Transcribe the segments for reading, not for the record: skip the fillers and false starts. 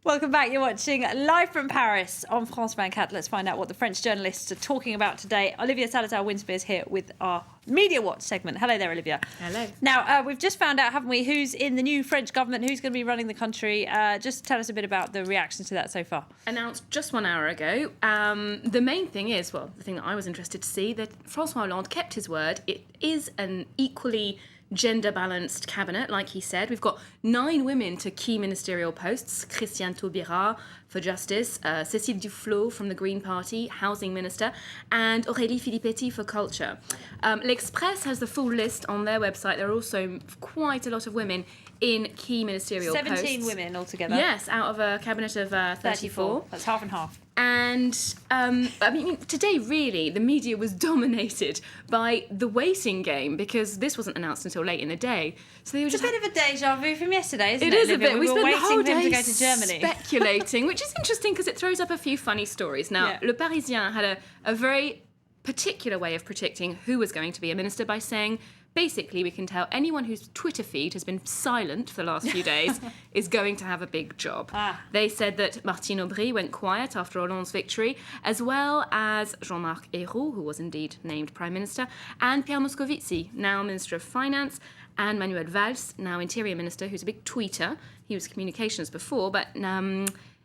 Welcome back. You're watching Live from Paris on France 24. Let's find out what the French journalists are talking about today. Olivia Salazar-Winspear is here with our Media Watch segment. Hello there, Olivia. Hello. Now, we've just found out, haven't we, who's in the new French government, who's going to be running the country. Just tell us a bit about the reaction to that so far. Announced just 1 hour ago. The main thing is, well, the thing that I was interested to see, that François Hollande kept his word. It is an equally gender-balanced cabinet, like he said. We've got 9 women to key ministerial posts. Christiane Taubira for Justice, Cécile Duflot from the Green Party, Housing Minister, and Aurélie Filippetti for Culture. L'Express has the full list on their website. There are also quite a lot of women in key ministerial 17 posts. women altogether. Yes, out of a cabinet of 34. That's half and half. And, I mean, today, really, the media was dominated by the waiting game because this wasn't announced until late in the day. So they were It's a bit of a deja vu from yesterday, isn't it? It is Olivia? a bit. We were spent the waiting whole for him day to go to Germany. speculating, which is interesting because it throws up a few funny stories. Now, Yeah. Le Parisien had a very particular way of predicting who was going to be a minister by saying, basically, we can tell anyone whose Twitter feed has been silent for the last few days is going to have a big job. They said that Martine Aubry went quiet after Hollande's victory, as well as Jean-Marc Ayrault, who was indeed named Prime Minister, and Pierre Moscovici, now Minister of Finance, and Manuel Valls, now Interior Minister, who's a big tweeter. He was communications before, but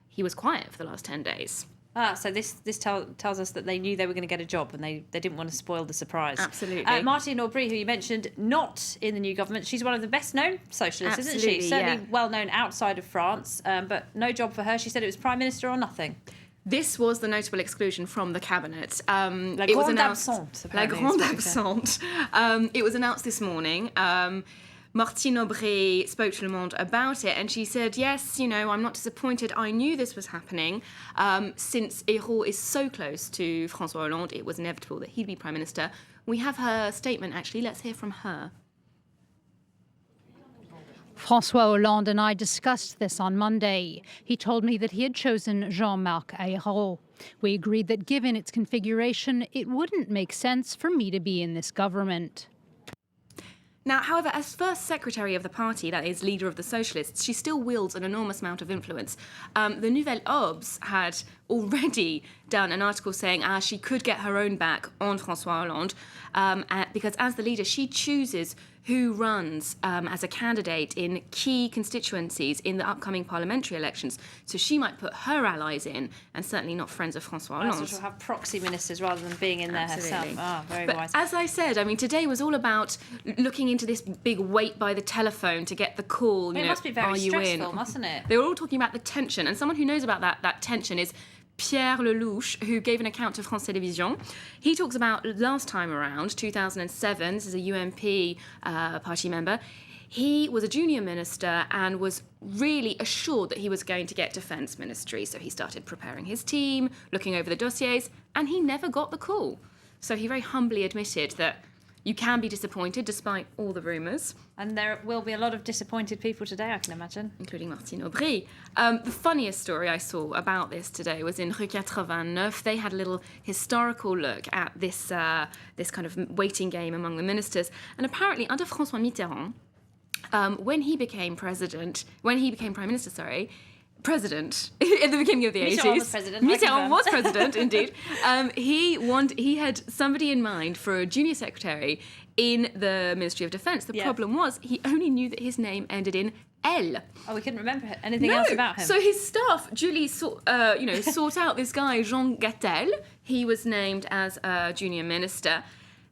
he was quiet for the last 10 days. So this tells us that they knew they were going to get a job and they didn't want to spoil the surprise. Absolutely. Martine Aubry, who you mentioned, not in the new government. She's one of the best-known socialists, isn't she? Absolutely, Certainly yeah. well-known outside of France, but no job for her. She said it was Prime Minister or nothing. This was the notable exclusion from the cabinet. La It was grande announced. absente, La apparently, grande is what they absente. It was announced this morning. Martine Aubry spoke to Le Monde about it, and she said, yes, I'm not disappointed. I knew this was happening. Since Ayrault is so close to François Hollande, it was inevitable that he'd be Prime Minister. We have her statement, actually. Let's hear from her. François Hollande and I discussed this on Monday. He told me that he had chosen Jean-Marc Ayrault. We agreed that given its configuration, it wouldn't make sense for me to be in this government. Now, however, as first secretary of the party, that is, leader of the socialists, she still wields an enormous amount of influence. The Nouvelle Obs had already done an article saying she could get her own back on François Hollande because as the leader, she chooses who runs as a candidate in key constituencies in the upcoming parliamentary elections. So she might put her allies in, and certainly not friends of François Hollande. So she'll have proxy ministers rather than being in there Absolutely. herself. Very but wise. as I said, I mean, today was all about looking into this big wait by the telephone to get the call. It must be very are you stressful, in? mustn't it? They were all talking about the tension, and someone who knows about that tension is Pierre Lelouch, who gave an account to France Télévisions. He talks about last time around, 2007, this is a UMP party member. He was a junior minister and was really assured that he was going to get defence ministry. So he started preparing his team, looking over the dossiers, and he never got the call. So he very humbly admitted that you can be disappointed despite all the rumours. And there will be a lot of disappointed people today, I can imagine. Including Martine Aubry. The funniest story I saw about this today was in Rue 89. They had a little historical look at this kind of waiting game among the ministers. And apparently, under François Mitterrand, when he became Prime Minister, president at the beginning of the 80s. Mitterrand was president. Mitterrand was president, indeed. He had somebody in mind for a junior secretary in the Ministry of Defence. The problem was he only knew that his name ended in L. Oh, we couldn't remember anything else about him. So his staff duly sought out this guy, Jean Gattel. He was named as a junior minister.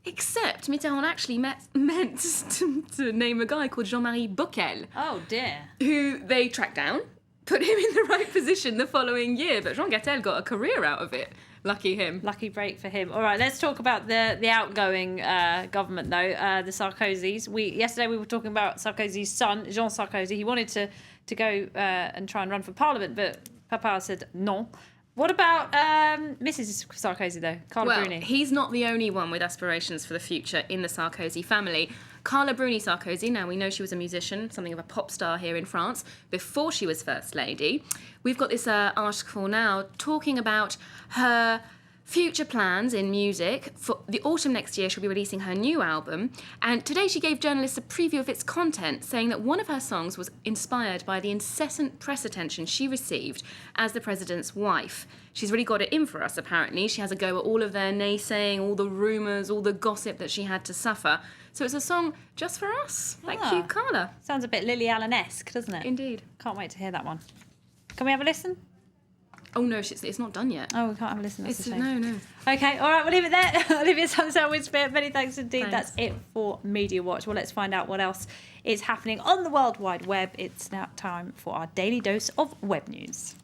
Except Mitterrand actually meant to name a guy called Jean-Marie Bockel. Oh, dear. Who they tracked down, put him in the right position the following year. But Jean Gattel got a career out of it. Lucky him. Lucky break for him. All right, let's talk about the outgoing government, though, the Sarkozys. Yesterday we were talking about Sarkozy's son, Jean Sarkozy. He wanted to go and try and run for parliament, but Papa said non. What about Mrs. Sarkozy, though? Carla Bruni. He's not the only one with aspirations for the future in the Sarkozy family. Carla Bruni Sarkozy, now we know she was a musician, something of a pop star here in France, before she was First Lady. We've got this article now talking about her future plans in music. For the autumn next year, she'll be releasing her new album. And today she gave journalists a preview of its content, saying that one of her songs was inspired by the incessant press attention she received as the president's wife. She's really got it in for us, apparently. She has a go at all of their naysaying, all the rumours, all the gossip that she had to suffer. So it's a song just for us. Thank you, Carla. Sounds a bit Lily Allen-esque, doesn't it? Indeed. Can't wait to hear that one. Can we have a listen? Oh no, it's not done yet. Oh, we can't have a listen. That's a shame. No. Okay, all right, we'll leave it there. Olivia Sunset with Spirit. Many thanks indeed. Thanks. That's it for Media Watch. Well, let's find out what else is happening on the World Wide Web. It's now time for our daily dose of web news.